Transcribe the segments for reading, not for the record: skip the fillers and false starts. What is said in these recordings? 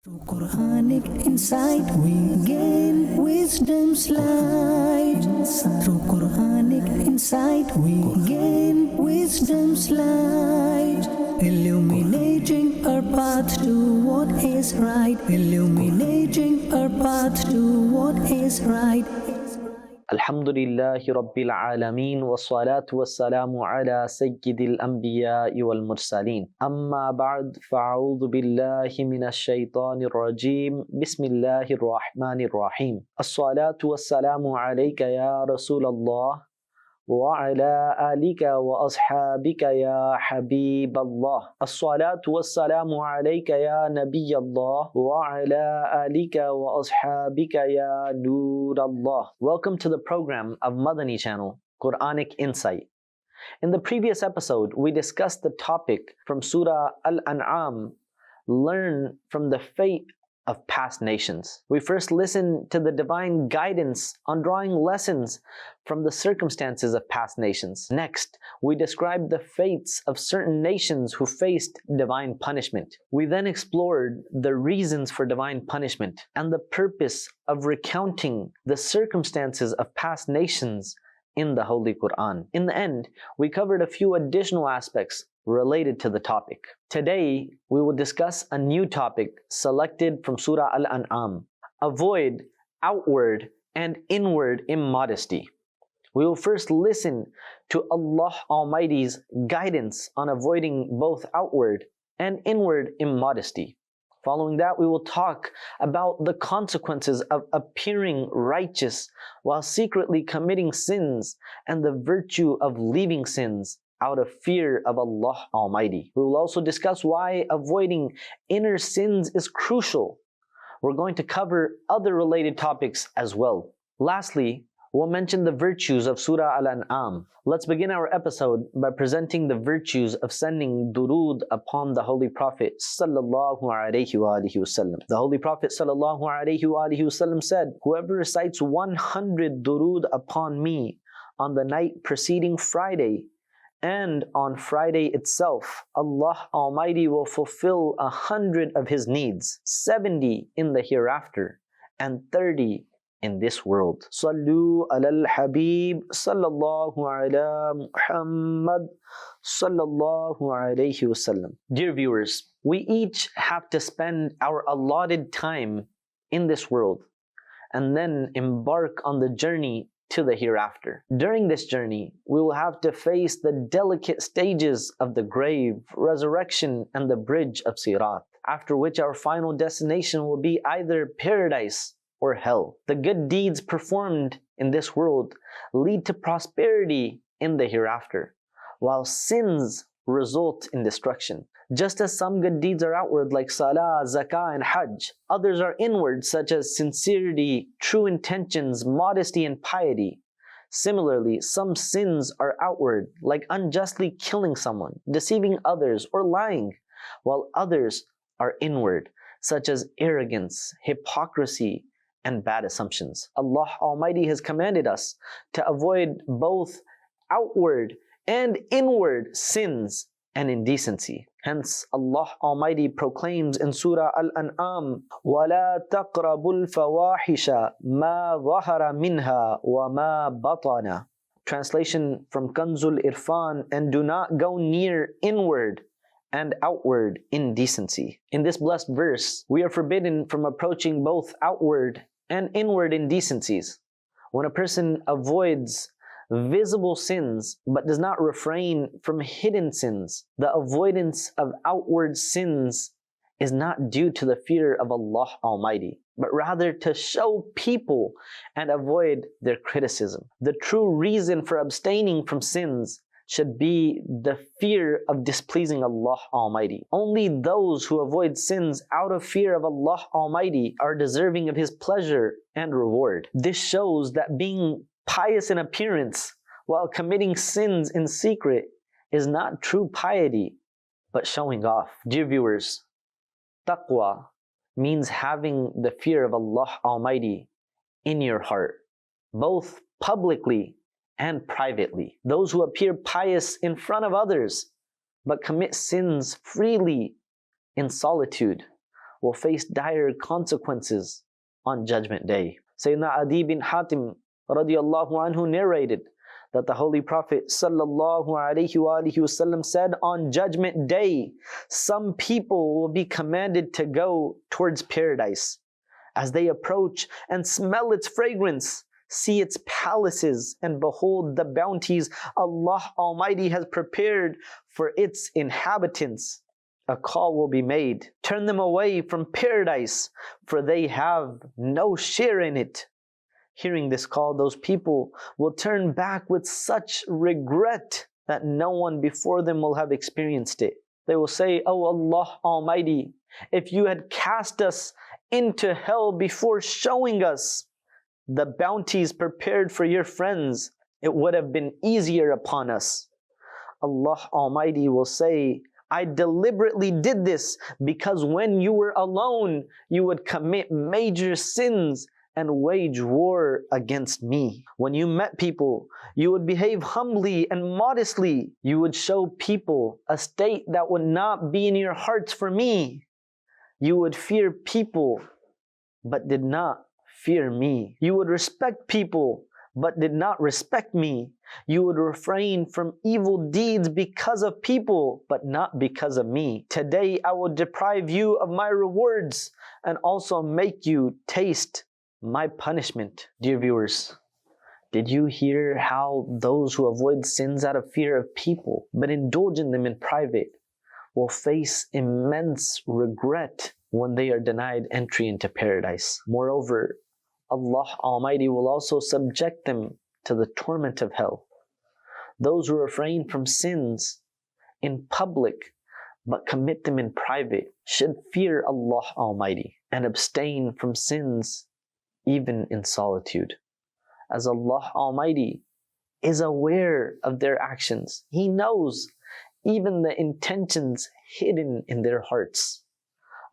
Through Quranic insight we gain wisdom's light. Through Quranic insight we gain wisdom's light. Illuminating our path to what is right. Illuminating our path to what is right. Alhamdulillahi Rabbil Alameen wa salatu wa salamu ala Sayyidil Anbiya wal Mursaleen. Amma ba'd fa'udhu billahi minash shaitanir rajim. Bismillahir Rahmanir Rahim. As-salatu wa salamu alayka ya Rasulallah wa ala alika wa ashabika ya Habiballah. As-salatu wa salamu alayka ya Nabiyallah wa ala alika wa ashabika ya Nurallah. Welcome to the program of Madani Channel, Quranic Insight. In the previous episode, we discussed the topic from Surah Al-An'am, Learn from the Fate of Past Nations. We first listened to the divine guidance on drawing lessons from the circumstances of past nations. Next, we described the fates of certain nations who faced divine punishment. We then explored the reasons for divine punishment and the purpose of recounting the circumstances of past nations in the Holy Quran. In the end, we covered a few additional aspects related to the topic. Today, we will discuss a new topic selected from Surah Al-An'am. Avoid outward and inward immodesty. We will first listen to Allah Almighty's guidance on avoiding both outward and inward immodesty. Following that, we will talk about the consequences of appearing righteous while secretly committing sins and the virtue of leaving sins out of fear of Allah Almighty. We will also discuss why avoiding inner sins is crucial. We're going to cover other related topics as well. Lastly, we'll mention the virtues of Surah Al-An'am. Let's begin our episode by presenting the virtues of sending durood upon the Holy Prophet sallallahu alaihi wasallam. The Holy Prophet sallallahu alaihi wasallam said, "Whoever recites 100 durood upon me on the night preceding Friday, and on Friday itself, Allah Almighty will fulfill 100 of His needs, 70 in the hereafter, and 30 in this world." Sallu alal Habib sallallahu ala Muhammad sallallahu alayhi wasallam. Dear viewers, we each have to spend our allotted time in this world and then embark on the journey to the hereafter. During this journey, we will have to face the delicate stages of the grave, resurrection, and the bridge of Sirat, after which our final destination will be either paradise or hell. The good deeds performed in this world lead to prosperity in the hereafter, while sins result in destruction. Just as some good deeds are outward like salah, zakah, and hajj, others are inward such as sincerity, true intentions, modesty, and piety. Similarly, some sins are outward like unjustly killing someone, deceiving others, or lying, while others are inward such as arrogance, hypocrisy, and bad assumptions. Allah Almighty has commanded us to avoid both outward and inward sins and indecency. Hence, Allah Almighty proclaims in Surah Al-An'am, وَلَا تَقْرَبُوا الْفَوَاحِشَ مَا ظَهَرَ مِنْهَا وَمَا بَطَنَ. Translation from Kanzul Irfan, and do not go near inward and outward indecency. In this blessed verse, we are forbidden from approaching both outward and inward indecencies. When a person avoids visible sins but does not refrain from hidden sins, the avoidance of outward sins is not due to the fear of Allah Almighty, but rather to show people and avoid their criticism. The true reason for abstaining from sins should be the fear of displeasing Allah Almighty. Only those who avoid sins out of fear of Allah Almighty are deserving of His pleasure and reward. This shows that being pious in appearance while committing sins in secret is not true piety, but showing off. Dear viewers, taqwa means having the fear of Allah Almighty in your heart, both publicly and privately. Those who appear pious in front of others, but commit sins freely in solitude, will face dire consequences on Judgment Day. Sayyidina Adi bin Hatim radiallahu anhu narrated that the Holy Prophet sallallahu alaihi wasallam said, on Judgment Day, some people will be commanded to go towards paradise. As they approach and smell its fragrance, see its palaces, and behold the bounties Allah Almighty has prepared for its inhabitants, a call will be made, turn them away from paradise, for they have no share in it. Hearing this call, those people will turn back with such regret that no one before them will have experienced it. They will say, "O Allah Almighty, if you had cast us into hell before showing us the bounties prepared for your friends, it would have been easier upon us." Allah Almighty will say, "I deliberately did this because when you were alone, you would commit major sins and wage war against me. When you met people, you would behave humbly and modestly. You would show people a state that would not be in your hearts for me. You would fear people, but did not fear me. You would respect people, but did not respect me. You would refrain from evil deeds because of people, but not because of me. Today I will deprive you of my rewards and also make you taste my punishment." Dear viewers, did you hear how those who avoid sins out of fear of people, but indulge in them in private, will face immense regret when they are denied entry into paradise? Moreover, Allah Almighty will also subject them to the torment of hell. Those who refrain from sins in public but commit them in private should fear Allah Almighty and abstain from sins even in solitude, as Allah Almighty is aware of their actions. He knows even the intentions hidden in their hearts.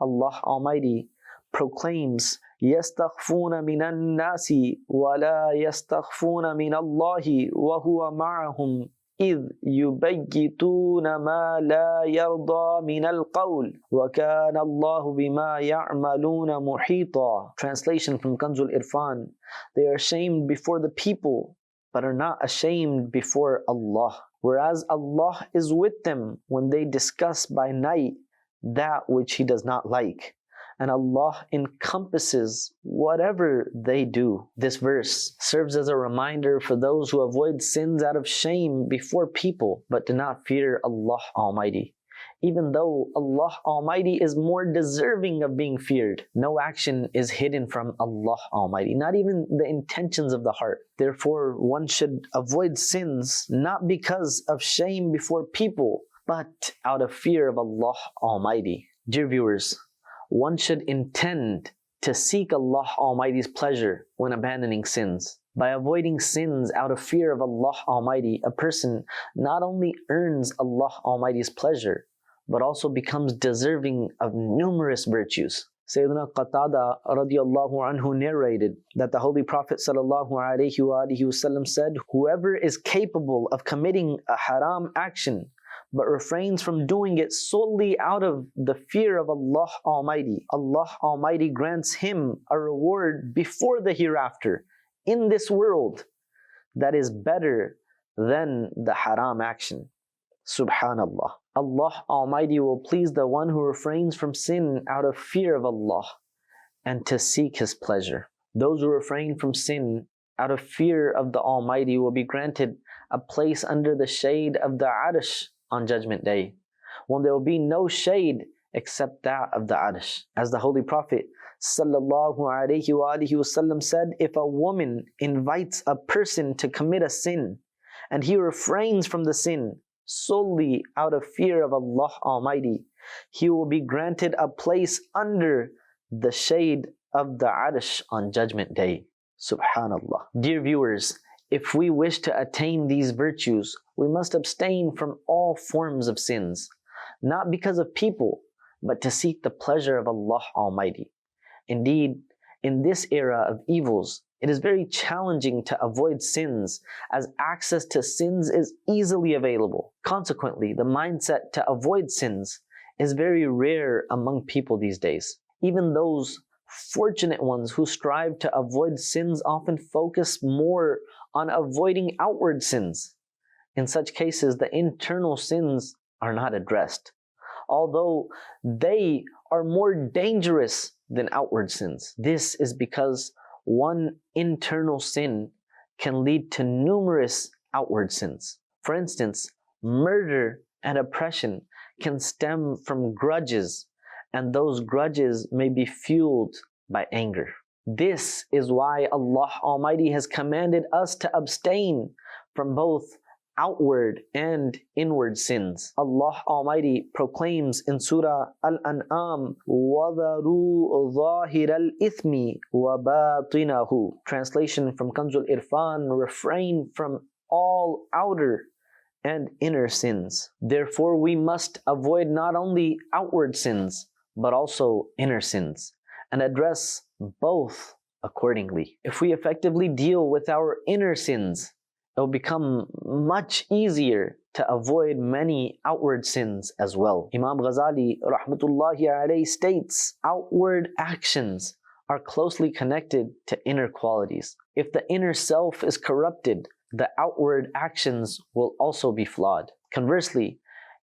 Allah Almighty proclaims, يَسْتَخْفُونَ مِنَ النَّاسِ وَلَا يَسْتَخْفُونَ مِنَ اللَّهِ وَهُوَ مَعَهُمْ إِذْ يُبَيِّتُونَ مَا لَا يَرْضَى مِنَ الْقَوْلِ وَكَانَ اللَّهُ بِمَا يَعْمَلُونَ مُحِيطًا. Translation from Kanzul Irfan: they are ashamed before the people, but are not ashamed before Allah, whereas Allah is with them when they discuss by night that which He does not like, and Allah encompasses whatever they do. This verse serves as a reminder for those who avoid sins out of shame before people, but do not fear Allah Almighty. Even though Allah Almighty is more deserving of being feared, no action is hidden from Allah Almighty, not even the intentions of the heart. Therefore, one should avoid sins not because of shame before people, but out of fear of Allah Almighty. Dear viewers, one should intend to seek Allah Almighty's pleasure when abandoning sins. By avoiding sins out of fear of Allah Almighty, a person not only earns Allah Almighty's pleasure, but also becomes deserving of numerous virtues. Sayyidina Qatada radiallahu anhu narrated that the Holy Prophet sallallahu alaihi wasallam said, "Whoever is capable of committing a haram action, but refrains from doing it solely out of the fear of Allah Almighty, Allah Almighty grants him a reward before the hereafter, in this world, that is better than the haram action." Subhanallah. Allah Almighty will please the one who refrains from sin out of fear of Allah and to seek His pleasure. Those who refrain from sin out of fear of the Almighty will be granted a place under the shade of the Arsh on Judgment Day, when there will be no shade except that of the Arsh. As the Holy Prophet sallallahu alaihi wasallam said, if a woman invites a person to commit a sin and he refrains from the sin solely out of fear of Allah Almighty, he will be granted a place under the shade of the Arsh on Judgment Day. Subhanallah. Dear viewers, if we wish to attain these virtues, we must abstain from all forms of sins, not because of people, but to seek the pleasure of Allah Almighty. Indeed, in this era of evils, it is very challenging to avoid sins, as access to sins is easily available. Consequently, the mindset to avoid sins is very rare among people these days. Even those fortunate ones who strive to avoid sins often focus more on avoiding outward sins. In such cases, the internal sins are not addressed, although they are more dangerous than outward sins. This is because one internal sin can lead to numerous outward sins. For instance, murder and oppression can stem from grudges, and those grudges may be fueled by anger. This is why Allah Almighty has commanded us to abstain from both outward and inward sins. Allah Almighty proclaims in Surah Al-An'am, وَذَرُوا ظَاهِرَ الْإِثْمِ وَبَاطِنَهُ. Translation from Kanzul Irfan, refrain from all outer and inner sins. Therefore, we must avoid not only outward sins, but also inner sins, and address both accordingly. If we effectively deal with our inner sins, it will become much easier to avoid many outward sins as well. Imam Ghazali rahmatullahi alayhi states, outward actions are closely connected to inner qualities. If the inner self is corrupted, the outward actions will also be flawed. Conversely,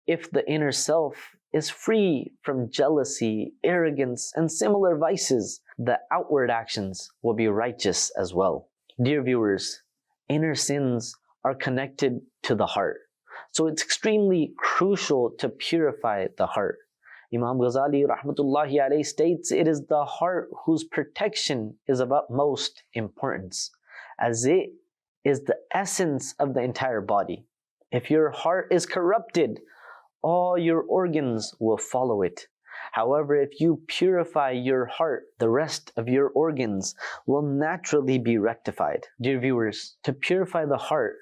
if the inner self is free from jealousy, arrogance, and similar vices, the outward actions will be righteous as well. Dear viewers, inner sins are connected to the heart, so it's extremely crucial to purify the heart. Imam Ghazali rahmatullahi alayhi states, it is the heart whose protection is of utmost importance, as it is the essence of the entire body. If your heart is corrupted, all your organs will follow it. However, if you purify your heart, the rest of your organs will naturally be rectified. Dear viewers, to purify the heart,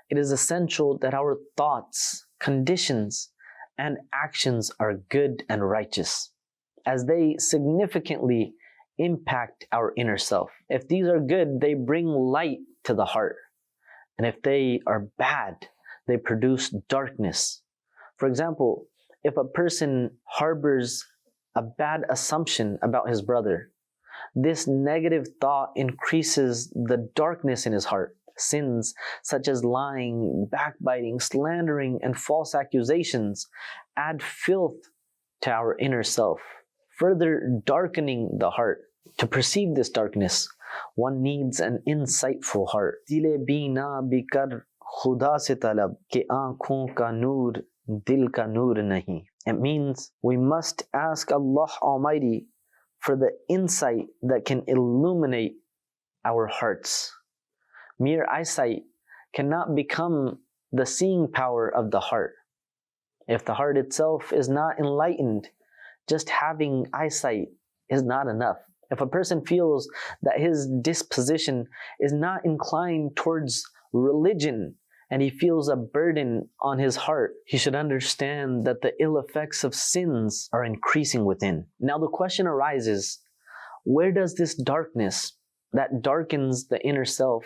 it is essential that our thoughts, conditions, and actions are good and righteous, as they significantly impact our inner self. If these are good, they bring light to the heart. And if they are bad, they produce darkness. For example, if a person harbors a bad assumption about his brother, this negative thought increases the darkness in his heart. Sins such as lying, backbiting, slandering, and false accusations add filth to our inner self, further darkening the heart. To perceive this darkness, one needs an insightful heart. Dile bina bikar khuda se talab ke aankhon ka noor dil ka noor nahi. It means we must ask Allah Almighty for the insight that can illuminate our hearts. Mere eyesight cannot become the seeing power of the heart. If the heart itself is not enlightened, just having eyesight is not enough. If a person feels that his disposition is not inclined towards religion, and he feels a burden on his heart, he should understand that the ill effects of sins are increasing within. Now the question arises, where does this darkness that darkens the inner self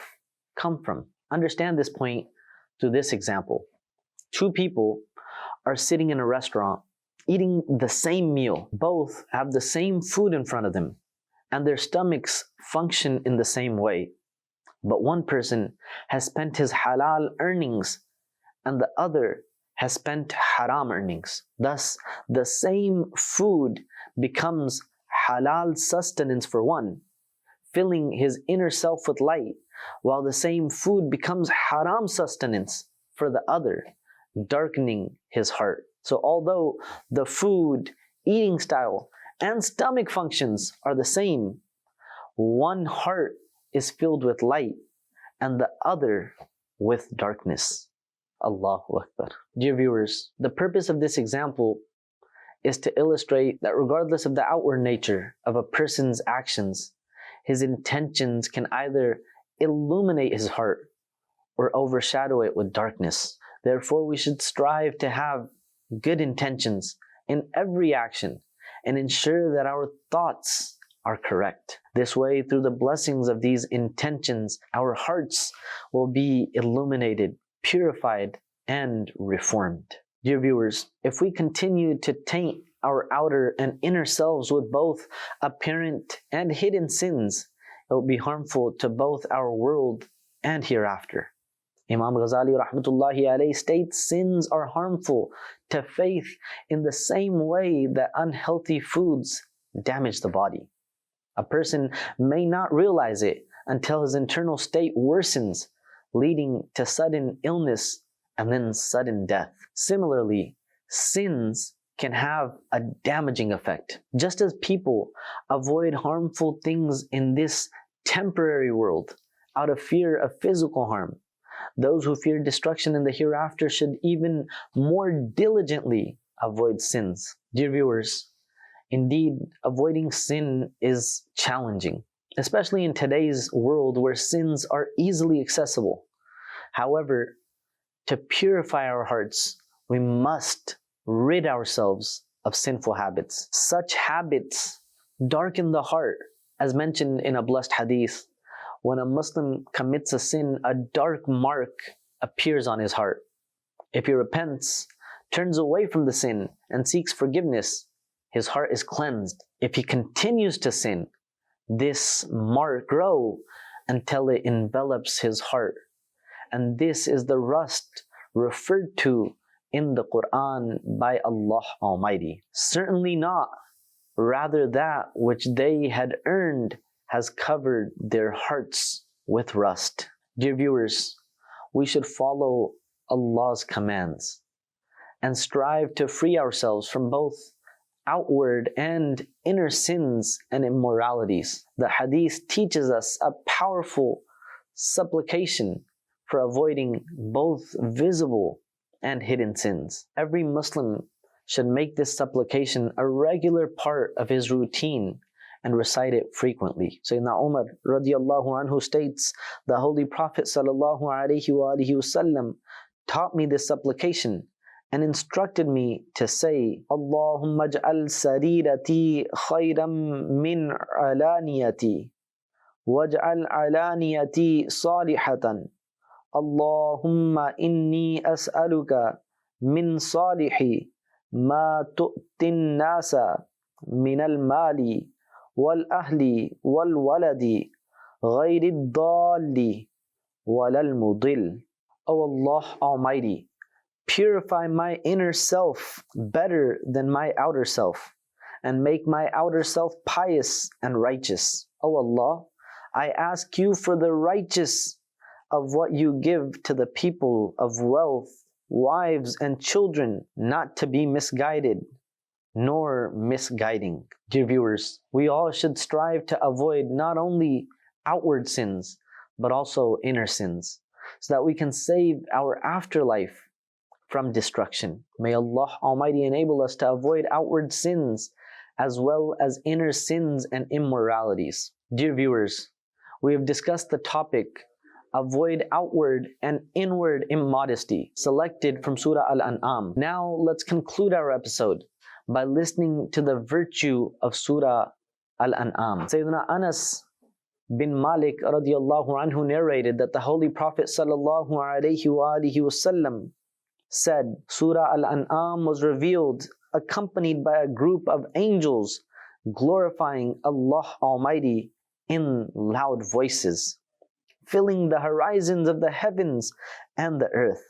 come from? Understand this point through this example. Two people are sitting in a restaurant, eating the same meal. Both have the same food in front of them, and their stomachs function in the same way. But one person has spent his halal earnings and the other has spent haram earnings. Thus, the same food becomes halal sustenance for one, filling his inner self with light, while the same food becomes haram sustenance for the other, darkening his heart. So although the food, eating style, and stomach functions are the same, one heart is filled with light and the other with darkness. Allahu Akbar. Dear viewers, the purpose of this example is to illustrate that regardless of the outward nature of a person's actions, his intentions can either illuminate his heart or overshadow it with darkness. Therefore, we should strive to have good intentions in every action and ensure that our thoughts are correct. This way, through the blessings of these intentions, our hearts will be illuminated, purified, and reformed. Dear viewers, if we continue to taint our outer and inner selves with both apparent and hidden sins, it will be harmful to both our world and hereafter. Imam Ghazali rahmatullahi alayhi states sins are harmful to faith in the same way that unhealthy foods damage the body. A person may not realize it until his internal state worsens, leading to sudden illness and then sudden death. Similarly, sins can have a damaging effect. Just as people avoid harmful things in this temporary world out of fear of physical harm, those who fear destruction in the hereafter should even more diligently avoid sins. Dear viewers, indeed, avoiding sin is challenging, especially in today's world where sins are easily accessible. However, to purify our hearts, we must rid ourselves of sinful habits. Such habits darken the heart, as mentioned in a blessed hadith. When a Muslim commits a sin, a dark mark appears on his heart. If he repents, turns away from the sin, and seeks forgiveness, his heart is cleansed. If he continues to sin, this mark grows until it envelops his heart. And this is the rust referred to in the Quran by Allah Almighty. Certainly not. Rather, that which they had earned has covered their hearts with rust. Dear viewers, we should follow Allah's commands and strive to free ourselves from both outward and inner sins and immoralities. The hadith teaches us a powerful supplication for avoiding both visible and hidden sins. Every Muslim should make this supplication a regular part of his routine and recite it frequently. Sayyidina Umar radiallahu anhu states, the Holy Prophet sallallahu alaihi wasallam taught me this supplication and instructed me to say, Allahumma ja'al sarirati khayram min alaniyati waj'al alaniyati salihatan. Allahumma inni as'aluka min salihi ma tu'tin nasa min al-mali wal-ahli wal-waladi ghayri ad-dalli wal-mudil. O Allah Almighty, purify my inner self better than my outer self, and make my outer self pious and righteous. O Allah, I ask you for the righteous of what you give to the people of wealth, wives and children, not to be misguided nor misguiding. Dear viewers, we all should strive to avoid not only outward sins, but also inner sins, so that we can save our afterlife from destruction. May Allah Almighty enable us to avoid outward sins as well as inner sins and immoralities. Dear viewers, we have discussed the topic avoid outward and inward immodesty, selected from Surah Al-An'am. Now let's conclude our episode by listening to the virtue of Surah Al-An'am. Sayyidina Anas bin Malik radiallahu anhu narrated that the Holy Prophet sallallahu alaihi wasallam said, Surah Al-An'am was revealed accompanied by a group of angels glorifying Allah Almighty in loud voices, filling the horizons of the heavens and the earth.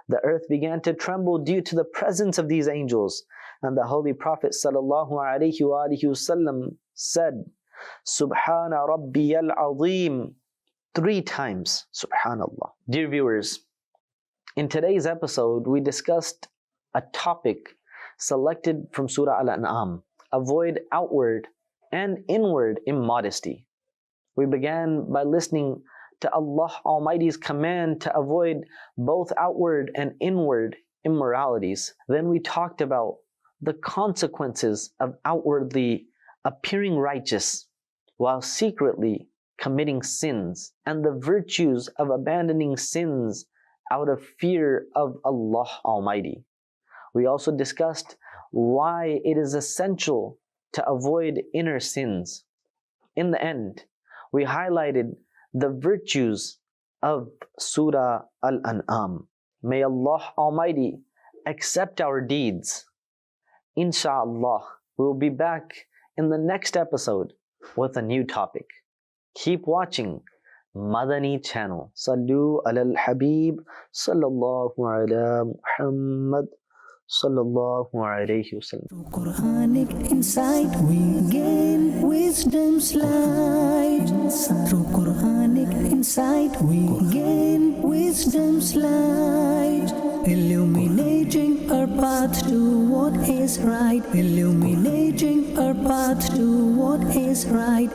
The earth began to tremble due to the presence of these angels, and the Holy Prophet sallallahu alaihi wasallam said, Subhana Rabbiyal Azim, 3 times. Subhanallah. Dear viewers, in today's episode, we discussed a topic selected from Surah Al-An'am, avoid outward and inward immodesty. We began by listening to Allah Almighty's command to avoid both outward and inward immoralities. Then we talked about the consequences of outwardly appearing righteous while secretly committing sins, and the virtues of abandoning sins out of fear of Allah Almighty. We also discussed why it is essential to avoid inner sins. In the end, we highlighted the virtues of Surah Al-An'am. May Allah Almighty accept our deeds, Inshallah, we will be back in the next episode with a new topic. Keep watching Madani Channel. Sallu ala al-Habib sallallahu ala Muhammad sallallahu alayhi wasallam. Through Quranic insight we gain wisdom's light. Through Quranic insight we gain wisdom's light. Illuminating our path to what is right. Illuminating our path to what is right.